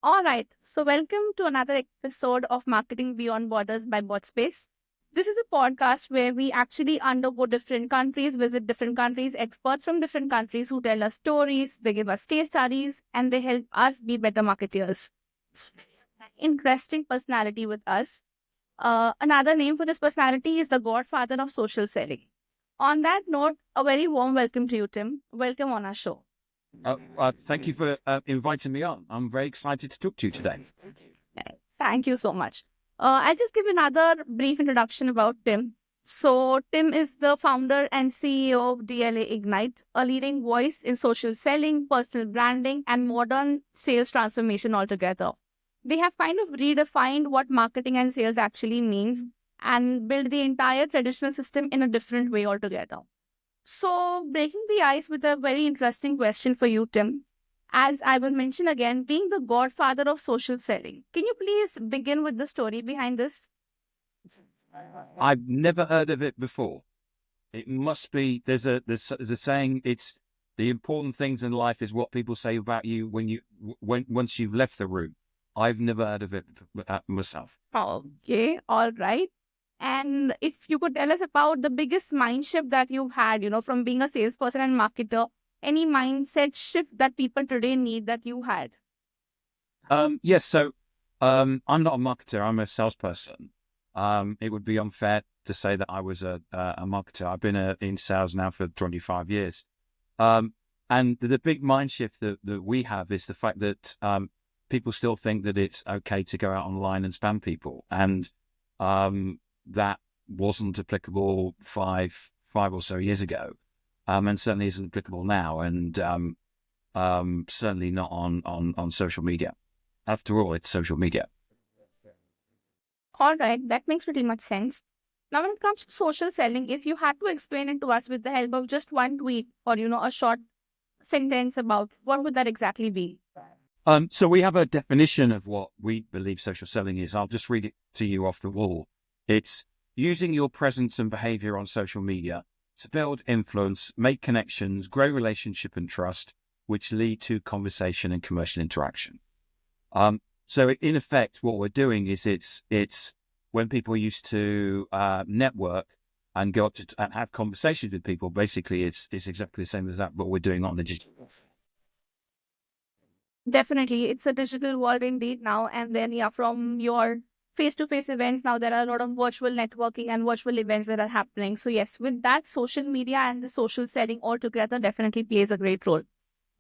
All right, so welcome to another episode of Marketing Beyond Borders by Botspace. This is a podcast where we actually undergo different countries, visit different countries, experts from different countries who tell us stories, they give us case studies, and they help us be better marketeers. Interesting personality with us. Another name for this personality is the godfather of social selling. On that note, a very warm welcome to you, Tim. Welcome on our show. Thank you for inviting me on. I'm very excited to talk to you today. Thank you so much. I'll just give another brief introduction about Tim. So, Tim is the founder and CEO of DLA Ignite, a leading voice in social selling, personal branding, and modern sales transformation altogether. They have kind of redefined what marketing and sales actually means and built the entire traditional system in a different way altogether. So, breaking the ice with a very interesting question for you, Tim. As I will mention again, being the godfather of social selling, can you please begin with the story behind this? I've never heard of it before. It must be. There's a saying. It's the important things in life is what people say about you once you've left the room. I've never heard of it myself. Okay, all right. And if you could tell us about the biggest mind shift that you've had, from being a salesperson and marketer, any mindset shift that people today need that you had? Yes. So, I'm not a marketer. I'm a salesperson. It would be unfair to say that I was a marketer. I've been in sales now for 25 years. And the big mind shift that we have is the fact that people still think that it's okay to go out online and spam people. And that wasn't applicable five or so years ago. And certainly isn't applicable now. And certainly not on social media. After all, it's social media. All right, that makes pretty much sense. Now, when it comes to social selling, if you had to explain it to us with the help of just one tweet or, a short sentence about what would that exactly be? So we have a definition of what we believe social selling is. I'll just read it to you off the wall. It's using your presence and behavior on social media to build influence, make connections, grow relationship and trust, which lead to conversation and commercial interaction. So in effect, what we're doing is it's when people used to network and go up to and have conversations with people. Basically, it's exactly the same as that, but we're doing on the digital. Definitely, it's a digital world indeed now. And then, yeah, from your face-to-face events, now there are a lot of virtual networking and virtual events that are happening. So yes, with that, social media and the social setting altogether definitely plays a great role.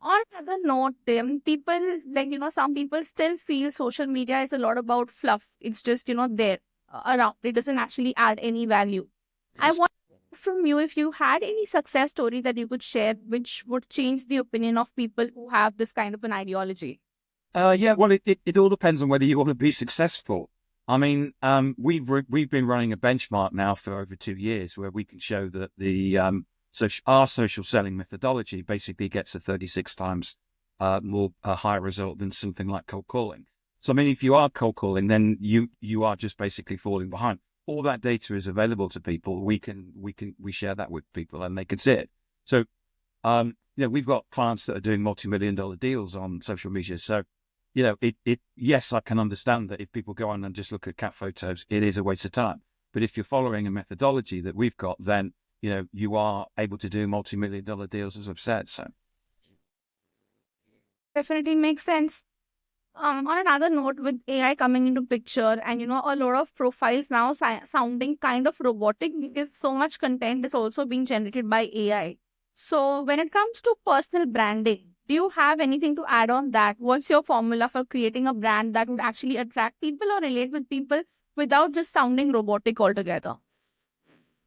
On another note, Tim, people some people still feel social media is a lot about fluff. It's just, there around. It doesn't actually add any value. I want from you if you had any success story that you could share, which would change the opinion of people who have this kind of an ideology. Yeah, well, it all depends on whether you want to be successful. I mean, we've been running a benchmark now for over 2 years where we can show that our social selling methodology basically gets a 36 times more higher result than something like cold calling. So, I mean, if you are cold calling, then you are just basically falling behind. All that data is available to people. We share that with people and they can see it. So, we've got clients that are doing multi-million-dollar deals on social media. So, yes, I can understand that if people go on and just look at cat photos, it is a waste of time. But if you're following a methodology that we've got, then you are able to do multi-million-dollar deals, as I've said. So, Definitely makes sense. On another note, with AI coming into picture and, a lot of profiles now sounding kind of robotic because so much content is also being generated by AI. So when it comes to personal branding, do you have anything to add on that? What's your formula for creating a brand that would actually attract people or relate with people without just sounding robotic altogether?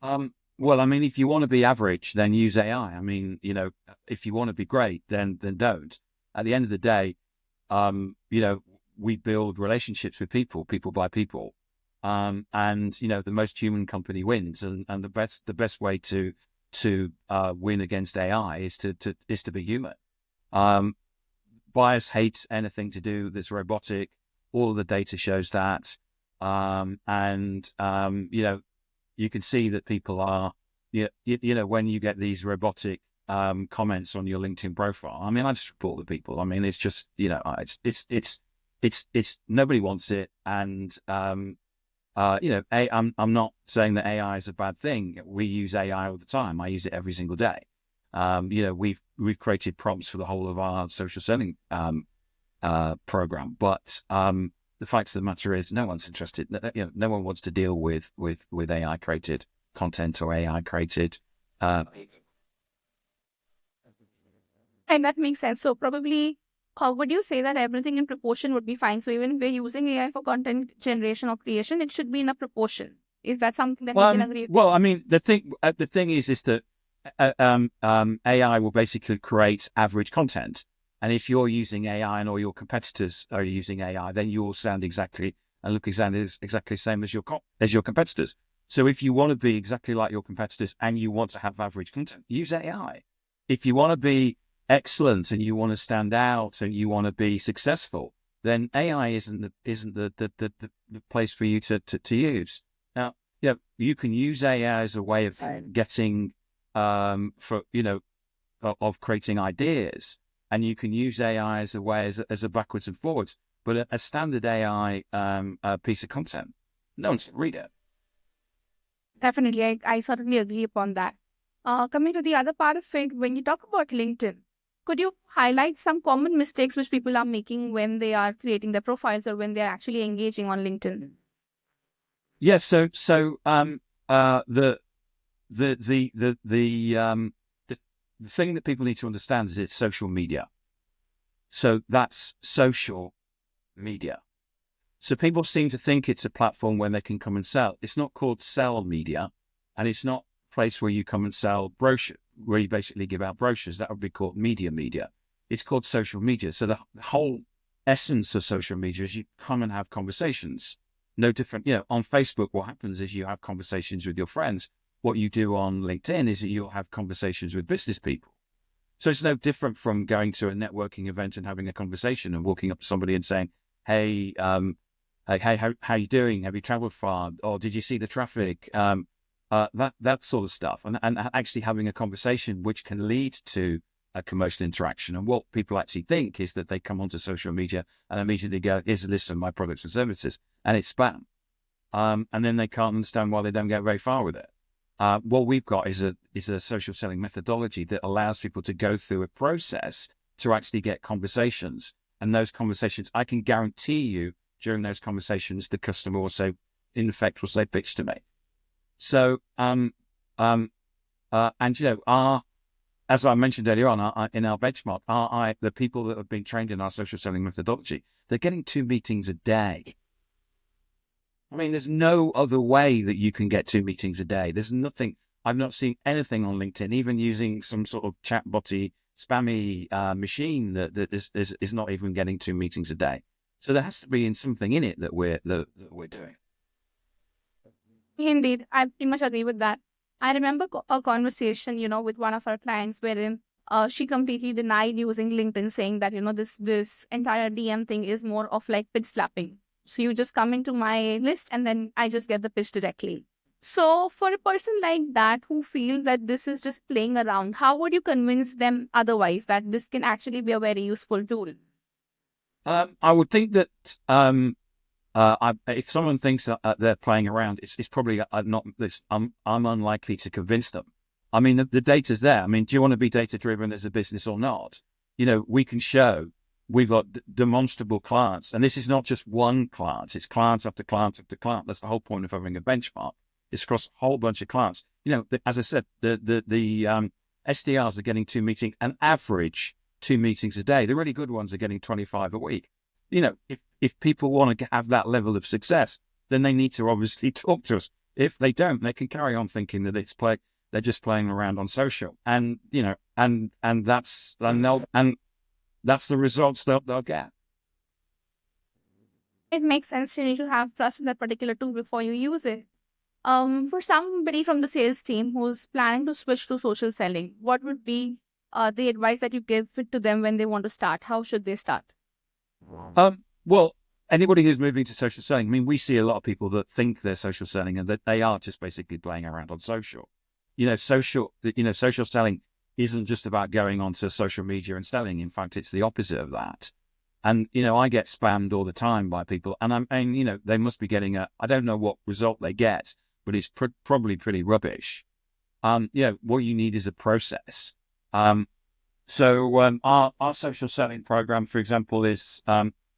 well, I mean, if you want to be average, then use AI. I mean, if you want to be great, then don't. At the end of the day, we build relationships with people by people. And, the most human company wins. And the best way to win against AI is to be human. Buyers hate anything to do that's robotic. All of the data shows that. You can see that people are, when you get these robotic comments on your LinkedIn profile. I mean, I just report the people. I mean, it's just, it's nobody wants it. And I'm not saying that AI is a bad thing. We use AI all the time. I use it every single day. We've created prompts for the whole of our social selling program, but the fact of the matter is, no one's interested. No one wants to deal with AI created content or AI created. And that makes sense. So probably, would you say that everything in proportion would be fine? So even if we're using AI for content generation or creation, it should be in a proportion. Is that something that we can agree with? Well, I mean, the thing is that AI will basically create average content. And if you're using AI and all your competitors are using AI, then you will sound exactly and look exactly the same as your competitors. So if you want to be exactly like your competitors and you want to have average content, use AI. If you want to be excellent and you want to stand out and you want to be successful, then AI isn't the place for you to use. Now, you can use AI as a way of getting of creating ideas, and you can use AI as a way as a backwards and forwards. But a standard AI piece of content, no one's going to read it. Definitely, I certainly agree upon that. Coming to the other part of it, when you talk about LinkedIn, could you highlight some common mistakes which people are making when they are creating their profiles or when they're actually engaging on LinkedIn? Yes. So the thing that people need to understand is it's social media. So that's social media. So people seem to think it's a platform where they can come and sell. It's not called sell media, and it's not a place where you come and sell brochures, where you basically give out brochures. That would be called media. It's called social media. So the whole essence of social media is you come and have conversations. No different, on Facebook, what happens is you have conversations with your friends. What you do on LinkedIn is that you'll have conversations with business people. So it's no different from going to a networking event and having a conversation and walking up to somebody and saying, hey, hey, how you doing? Have you traveled far? Or did you see the traffic? That sort of stuff. And actually having a conversation which can lead to a commercial interaction. And what people actually think is that they come onto social media and immediately go, here's a list of my products and services, and it's spam. And then they can't understand why they don't get very far with it. What we've got is a social selling methodology that allows people to go through a process to actually get conversations. And those conversations, I can guarantee you, during those conversations, the customer will say, in effect, will say, pitch to me. So, as I mentioned earlier on, in our benchmark, the people that have been trained in our social selling methodology, they're getting 2 meetings a day. I mean, there's no other way that you can get 2 meetings a day. There's nothing. I've not seen anything on LinkedIn, even using some sort of chatbotty, spammy machine that is not even getting 2 meetings a day. So there has to be something in it that we're doing. Indeed, I pretty much agree with that. I remember a conversation, with one of our clients wherein she completely denied using LinkedIn, saying that, this entire DM thing is more of like pitch slapping. So you just come into my list and then I just get the pitch directly. So for a person like that who feels that this is just playing around, how would you convince them otherwise that this can actually be a very useful tool? I would think that if someone thinks they're playing around, it's probably not this. I'm unlikely to convince them. I mean, the data's there. I mean, do you want to be data driven as a business or not? We can show we've got demonstrable clients, and this is not just one client. It's clients after client after client. That's the whole point of having a benchmark. It's across a whole bunch of clients. As I said, the SDRs are getting 2 meetings, an average 2 meetings a day. The really good ones are getting 25 a week. If people want to have that level of success, then they need to obviously talk to us. If they don't, they can carry on thinking that they're just playing around on social, and that's the results they'll get. It makes sense. You need to have trust in that particular tool before you use it. For somebody from the sales team who's planning to switch to social selling, what would be the advice that you give to them when they want to start? How should they start? Well, anybody who's moving to social selling, I mean, we see a lot of people that think they're social selling and that they are just basically playing around on social. Social selling isn't just about going onto social media and selling. In fact, it's the opposite of that. And, I get spammed all the time by people, and they must be getting I don't know what result they get, but it's probably pretty rubbish. What you need is a process. Our social selling program, for example, is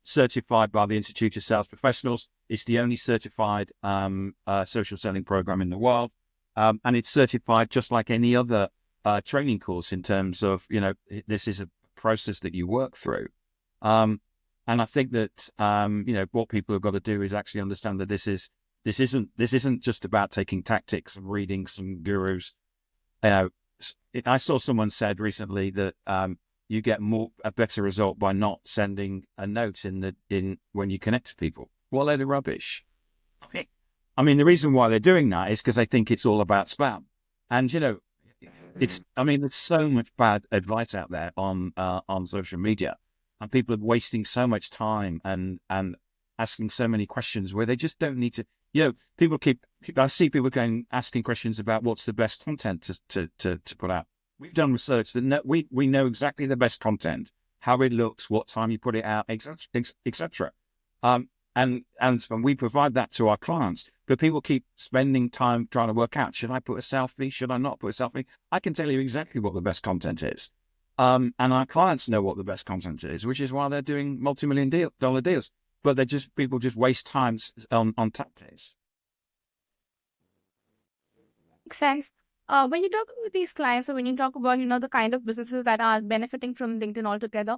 certified by the Institute of Sales Professionals. It's the only certified social selling program in the world. And it's certified just like any other training course in terms of, this is a process that you work through. And I think that, what people have got to do is actually understand that this isn't just about taking tactics and reading some gurus. I saw someone said recently that you get a better result by not sending a note in when you connect to people. What a load of rubbish. I mean, the reason why they're doing that is because they think it's all about spam. And, there's so much bad advice out there on social media, and people are wasting so much time and asking so many questions where they just don't need to. I see people asking questions about what's the best content to put out. We've done research that we know exactly the best content, how it looks, what time you put it out, etc. And we provide that to our clients. But people keep spending time trying to work out, should I put a selfie? Should I not put a selfie? I can tell you exactly what the best content is. And our clients know what the best content is, which is why they're doing multi-million-dollar deals. But people just waste time on tactics. Makes sense. When you talk about these clients, or when you talk about, the kind of businesses that are benefiting from LinkedIn altogether,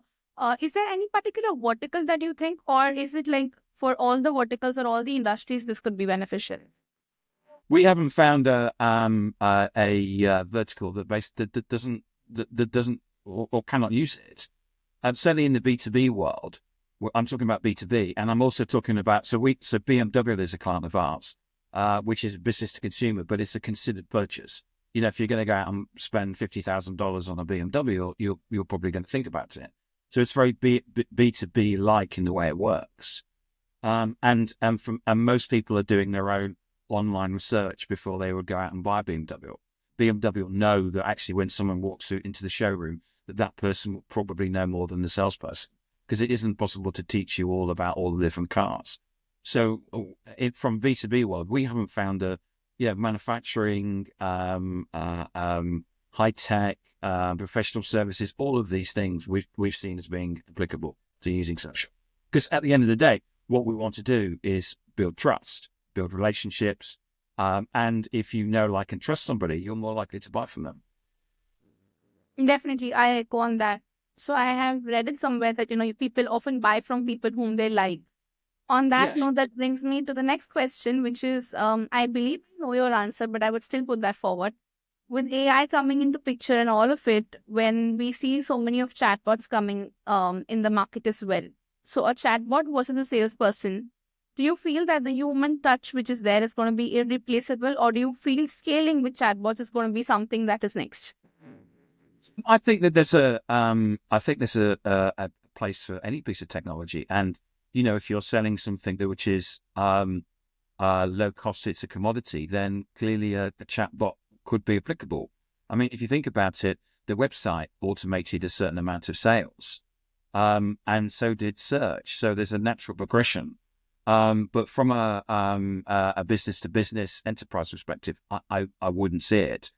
is there any particular vertical that you think, or is it like for all the verticals or all the industries, this could be beneficial? We haven't found a vertical that doesn't or cannot use it. Certainly in the B2B world, I'm talking about B2B, and I'm also talking about so BMW is a client of ours, which is business to consumer, but it's a considered purchase. If you're going to go out and spend $50,000 on a BMW, you're probably going to think about it. So it's very B2B like in the way it works. And most people are doing their own online research before they would go out and buy a BMW. BMW know that actually when someone walks into the showroom, that person will probably know more than the salesperson, because it isn't possible to teach you all about all the different cars. So from B2B world, we haven't found manufacturing, high tech, professional services, all of these things we've seen as being applicable to using social. Because at the end of the day, what we want to do is build trust, build relationships. And if you know, like, and trust somebody, you're more likely to buy from them. Definitely, I echo on that. So I have read it somewhere that, people often buy from people whom they like. On that note, that brings me to the next question, which is, I believe I know your answer, but I would still put that forward. With AI coming into picture and all of it, when we see so many of chatbots coming in the market as well. So a chatbot versus a salesperson, do you feel that the human touch which is there is going to be irreplaceable, or do you feel scaling with chatbots is going to be something that is next? I think that there's a place for any piece of technology, and if you're selling something which is low cost, it's a commodity, then clearly a chatbot could be applicable. I mean, if you think about it, the website automated a certain amount of sales, and so did search. So there's a natural progression. But from a business to business enterprise perspective, I wouldn't see it.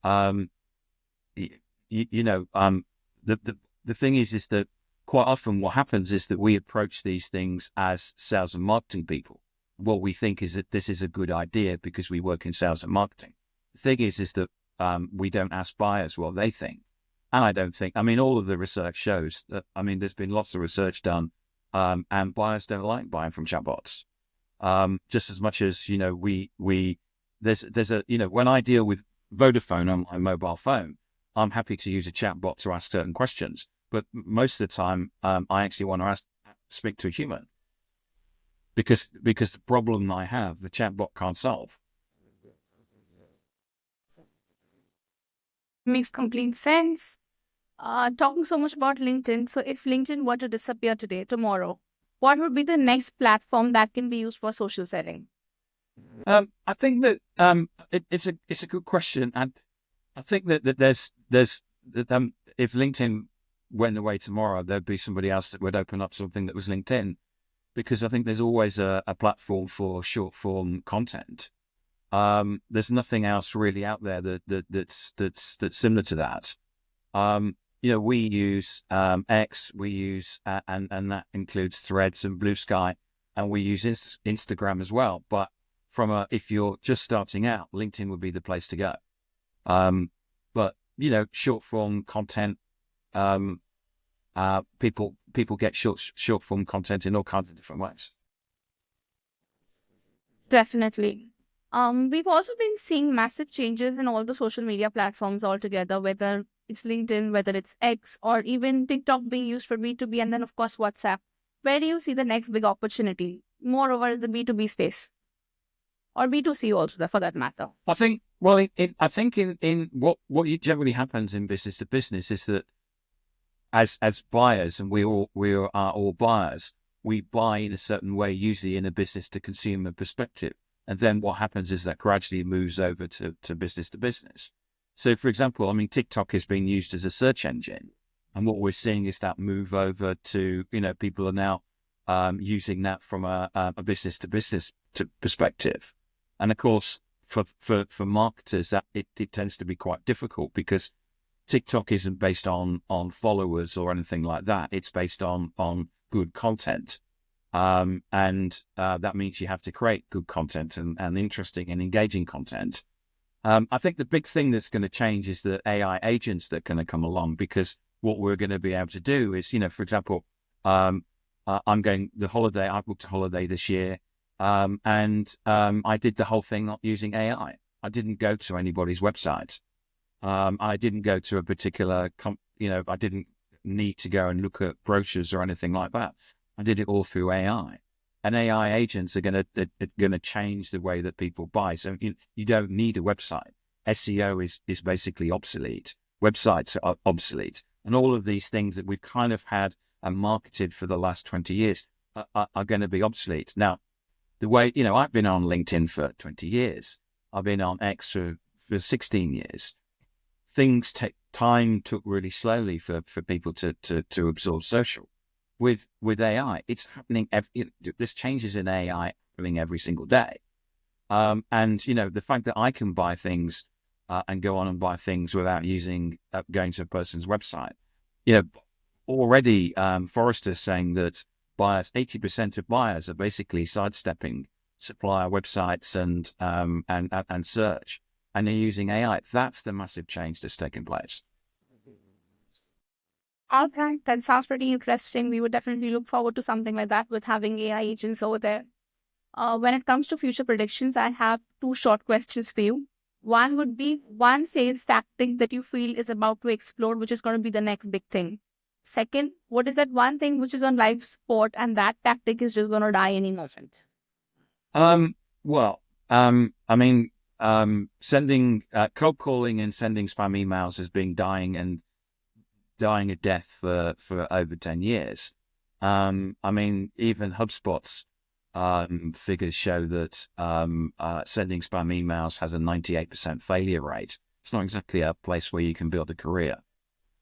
The thing is that quite often what happens is that we approach these things as sales and marketing people. What we think is that this is a good idea because we work in sales and marketing. The thing is that we don't ask buyers what they think. And I don't think, all of the research shows that, there's been lots of research done, and buyers don't like buying from chatbots. Just as much as, there's when I deal with Vodafone on my mobile phone, I'm happy to use a chatbot to ask certain questions, but most of the time, I actually want to speak to a human because the problem I have, the chatbot can't solve. Makes complete sense. Talking so much about LinkedIn, so if LinkedIn were to disappear today, tomorrow, what would be the next platform that can be used for social selling? I think that it's a good question, and I think that there's if LinkedIn went away tomorrow, there'd be somebody else that would open up something that was LinkedIn, because I think there's always a platform for short form content. There's nothing else really out there that's similar to that. We use X, we use and that includes Threads and Blue Sky, and we use Instagram as well. But if you're just starting out, LinkedIn would be the place to go. But short form content, people get short form content in all kinds of different ways. Definitely. We've also been seeing massive changes in all the social media platforms altogether, whether it's LinkedIn, whether it's X, or even TikTok being used for B2B, and then, of course, WhatsApp. Where do you see the next big opportunity? Moreover, the B2B space, or B2C also, for that matter. I think, well, I think in what generally happens in business to business is that as buyers, and we are all buyers, we buy in a certain way, usually in a business to consumer perspective. And then what happens is that gradually moves over to business to business. So, for example, I mean, TikTok is being used as a search engine. And what we're seeing is that move over to, people are now using that from a business to business perspective. And of course, for marketers, that it tends to be quite difficult, because TikTok isn't based on followers or anything like that. It's based on good content. And that means you have to create good content and interesting and engaging content. I think the big thing that's going to change is the AI agents that are going to come along, because what we're going to be able to do is, for example, I'm going the holiday. I booked a holiday this year, and I did the whole thing not using AI. I didn't go to anybody's website. I didn't go to a particular, I didn't need to go and look at brochures or anything like that. I did it all through AI, and AI agents are going to change the way that people buy. So you don't need a website. SEO is basically obsolete. Websites are obsolete, and all of these things that we've kind of had and marketed for the last 20 years are going to be obsolete. Now, the way, I've been on LinkedIn for 20 years. I've been on X for 16 years. Things took really slowly for people to absorb social. With AI, it's happening. There's changes in AI happening every single day. And the fact that I can buy things and go on and buy things without going to a person's website. Already Forrester's saying that 80% of buyers are basically sidestepping supplier websites and search, and they're using AI. That's the massive change that's taking place. All right, that sounds pretty interesting. We would definitely look forward to something like that with having AI agents over there. When it comes to future predictions, I have two short questions for you. One would be one sales tactic that you feel is about to explode, which is going to be the next big thing. Second, what is that one thing which is on life support and that tactic is just going to die any moment? I mean, sending cold calling and sending spam emails has been dying a death for over 10 years. I mean, even HubSpot's figures show that sending spam emails has a 98% failure rate. It's not exactly a place where you can build a career.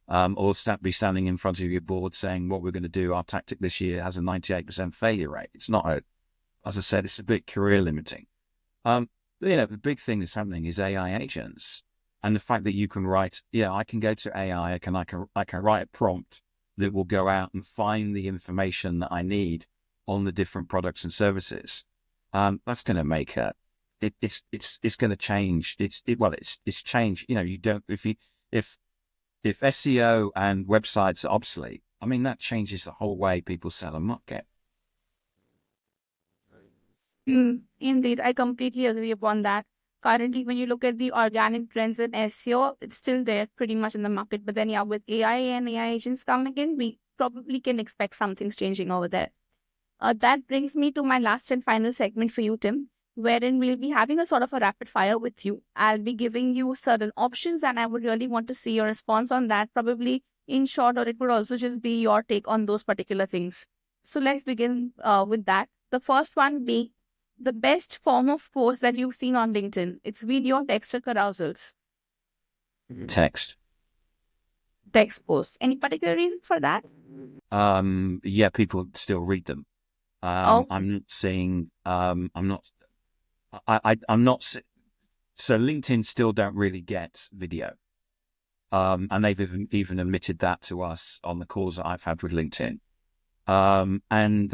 Or be standing in front of your board saying what we're going to do, our tactic this year has a 98% failure rate. It's not as I said, it's a bit career limiting. The big thing that's happening is AI agents. And the fact that you can write, I can go to AI, I can write a prompt that will go out and find the information that I need on the different products and services. That's going to make it's going to change. It's changed. You don't, if SEO and websites are obsolete, I mean, that changes the whole way people sell and market. Indeed, I completely agree upon that. Currently, when you look at the organic trends in SEO, it's still there pretty much in the market. But then, with AI and AI agents coming in, we probably can expect something's changing over there. That brings me to my last and final segment for you, Tim, wherein we'll be having a sort of a rapid fire with you. I'll be giving you certain options, and I would really want to see your response on that, probably in short, or it could also just be your take on those particular things. So let's begin with that. The first one being the best form of post that you've seen on LinkedIn. It's video, text, or carousels. Text. text posts. Any particular reason for that? Yeah, people still read them. Oh, I'm not seeing. I'm not. I'm not. So LinkedIn still don't really get video. And they've even admitted that to us on the calls that I've had with LinkedIn. And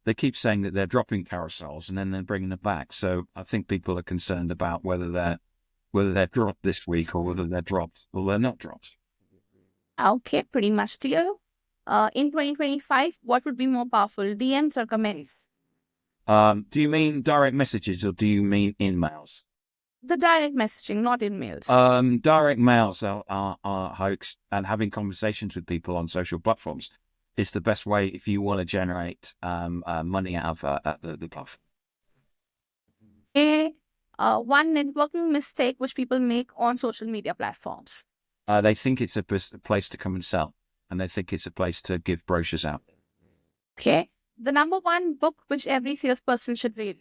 they keep saying that they're dropping carousels and then they're bringing them back. So I think people are concerned about whether they're dropped this week or whether they're dropped or they're not dropped. okay, pretty much clear. In 2025, what would be more powerful, DMs or comments? Do you mean direct messages or do you mean in-mails? The direct messaging, not emails. Direct mails are hoax, and having conversations with people on social platforms is the best way if you want to generate money out of the platform. Okay. One networking mistake which people make on social media platforms. They think it's a place to come and sell, and they think it's a place to give brochures out. Okay. The number one book which every salesperson should read.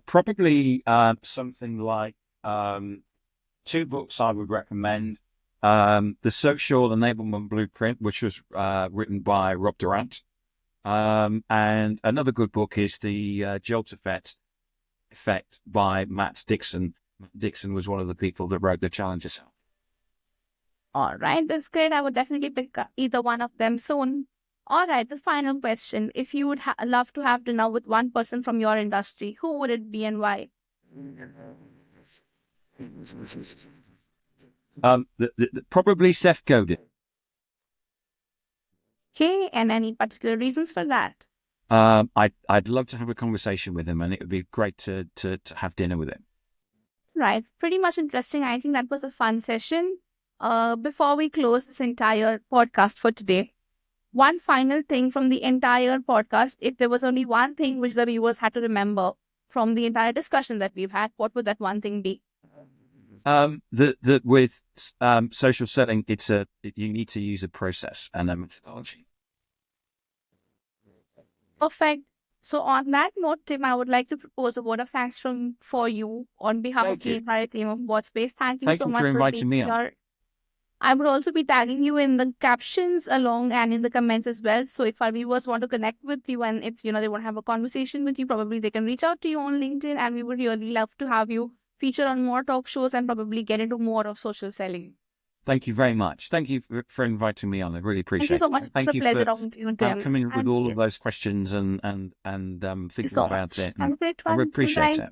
Probably something like two books I would recommend. The Social Enablement Blueprint, which was written by Rob Durant. And another good book is The Jolt Effect by Matt Dixon. Dixon was one of the people that wrote The Challenge Yourself. All right, that's great. I would definitely pick either one of them soon. All right, the final question. If you would love to have dinner with one person from your industry, who would it be and why? Probably Seth Godin. Okay, and any particular reasons for that? I'd love to have a conversation with him, and it would be great to have dinner with him. Right, pretty much interesting. I think that was a fun session. Before we close this entire podcast for today, one final thing from the entire podcast. If there was only one thing which the viewers had to remember from the entire discussion that we've had, what would that one thing be? That with social selling, you need to use a process and a methodology. Perfect. So on that note, Tim, I would like to propose a word of thanks for you on behalf of the entire team of WhatSpace. Thank you so much for for inviting me being on. here. I would also be tagging you in the captions along and in the comments as well. So if our viewers want to connect with you and if they want to have a conversation with you, probably they can reach out to you on LinkedIn, and we would really love to have you feature on more talk shows and probably get into more of social selling. Thank you very much. Thank you for inviting me on. I really appreciate it. Thank you so much. It's a pleasure talking to you, Tim. Coming up with all of those questions and thinking about it. Have a great one. I appreciate it.